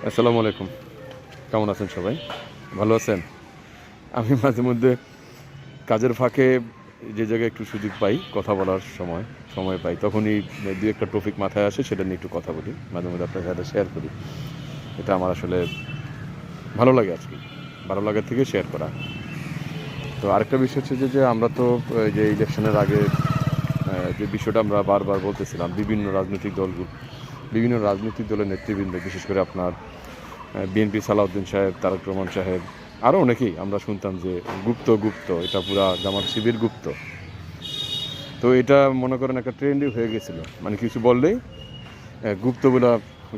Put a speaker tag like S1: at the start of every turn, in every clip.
S1: আসসালামু আলাইকুম। কেমন আছেন সবাই? ভালো আছেন? আমি মাঝে মধ্যে কাজের ফাঁকে যে জায়গায় একটু সুযোগ পাই কথা বলার সময় পাই, তখনই দু একটা টপিক মাথায় আসে, সেটা নিয়ে একটু কথা বলি। মাঝে মধ্যে আপনার সাথে শেয়ার করি। এটা আমার আসলে ভালো লাগে আরকি। ভালো লাগার থেকে শেয়ার করা। তো আরেকটা বিষয় হচ্ছে যে আমরা তো যে ইলেকশনের আগে যে বিষয়টা আমরা বারবার বলতেছিলাম, বিভিন্ন রাজনৈতিক দলের নেতৃবৃন্দ, বিশেষ করে আপনার বিএনপি সালাউদ্দিন সাহেব, তারেক রহমান সাহেব, আরও অনেকেই আমরা শুনতাম যে গুপ্ত এটা পুরা জামাত শিবির গুপ্ত। তো এটা মনে করেন একটা ট্রেন্ডই হয়ে গেছিলো, মানে কিছু বললেই গুপ্ত বলে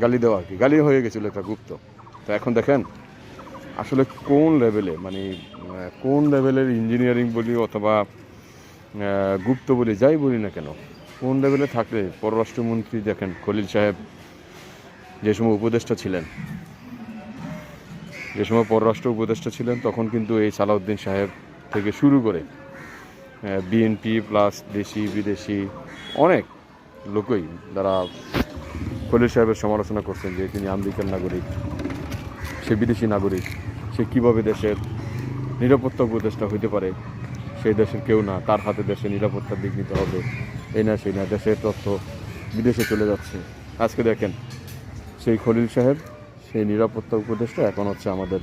S1: গালি দেওয়া আর কি, গালি হয়ে গেছিলো একটা গুপ্ত। তো এখন দেখেন আসলে কোন লেভেলের ইঞ্জিনিয়ারিং বলি অথবা গুপ্ত বলি, যাই বলি না কেন, কোন লেভেলে থাকলে পররাষ্ট্রমন্ত্রী দেখেন খলিল সাহেব যে সময় পররাষ্ট্র উপদেষ্টা ছিলেন, তখন কিন্তু এই সালাউদ্দিন সাহেব থেকে শুরু করে বিএনপি প্লাস দেশি বিদেশি অনেক লোকই যারা খলিল সাহেবের সমালোচনা করছেন যে তিনি আমেরিকান নাগরিক, সে বিদেশি নাগরিক, সে কীভাবে দেশের নিরাপত্তা উপদেষ্টা হইতে পারে, সেই দেশের কেউ না, তার হাতে দেশের নিরাপত্তার দিক নিতে হবে, এই না সেই না, দেশের তথ্য বিদেশে চলে যাচ্ছে। আজকে দেখেন সেই খলিল সাহেব, সেই নিরাপত্তা উপদেষ্টা এখন হচ্ছে আমাদের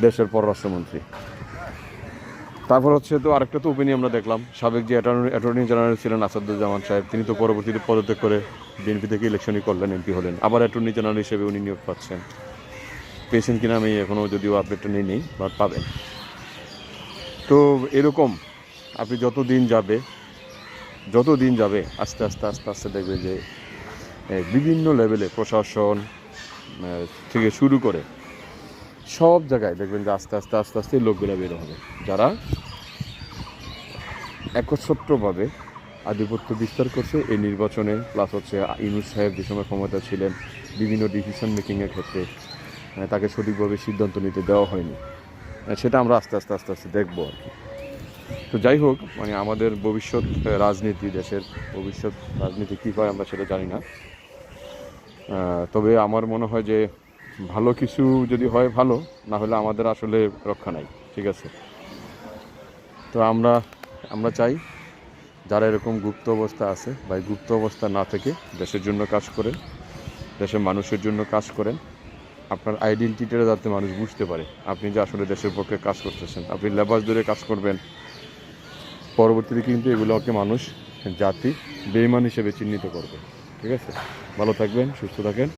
S1: দেশের পররাষ্ট্রমন্ত্রী। তারপর হচ্ছে তো আরেকটা তো ওপিনিয়ন আমরা দেখলাম, সাবেক যে অ্যাটর্নি জেনারেল ছিলেন আসাদুজ্জামান সাহেব, তিনি তো পরবর্তীতে পদত্যাগ করে বিএনপি থেকে ইলেকশনই করলেন, এমপি হলেন, আবার অ্যাটর্নি জেনারেল হিসেবে উনি নিয়োগ পেয়েছেন কিনা আমি এখনও যদিও আপডেটটা নেই, বাট পাবেন। তো এরকম আপনি যত দিন যাবে আস্তে আস্তে দেখবে যে বিভিন্ন লেভেলে প্রশাসন থেকে শুরু করে সব জায়গায় দেখবেন যে আস্তে আস্তে লোকগুলো বের হবে, যারা একচ্ছত্রভাবে আধিপত্য বিস্তার করছে এই নির্বাচনে। প্লাস হচ্ছে ইউনূস সাহেব যে সময় ক্ষমতা ছিলেন, বিভিন্ন ডিসিশন মেকিংয়ের ক্ষেত্রে তাকে সঠিকভাবে সিদ্ধান্ত নিতে দেওয়া হয়নি, সেটা আমরা আস্তে আস্তে দেখবো আর কি। তো যাই হোক, মানে আমাদের দেশের ভবিষ্যৎ রাজনীতি কী হয় আমরা সেটা জানি না। তবে আমার মনে হয় যে ভালো কিছু যদি হয় ভালো, না হলে আমাদের আসলে রক্ষা নাই, ঠিক আছে? তো আমরা চাই যারা এরকম গুপ্ত অবস্থা আছে বা গুপ্ত অবস্থা না থেকে দেশের জন্য কাজ করেন, দেশের মানুষের জন্য কাজ করেন, আপনার আইডেন্টিটিটা যাতে মানুষ বুঝতে পারে আপনি যে আসলে দেশের পক্ষে কাজ করতেছেন। আপনি লেবাস ধরে কাজ করবেন, পরবর্তীতে কিন্তু এগুলোকে মানুষ জাতি বেঈমান হিসেবে চিহ্নিত করবে, ঠিক আছে? ভালো থাকবেন, সুস্থ থাকেন।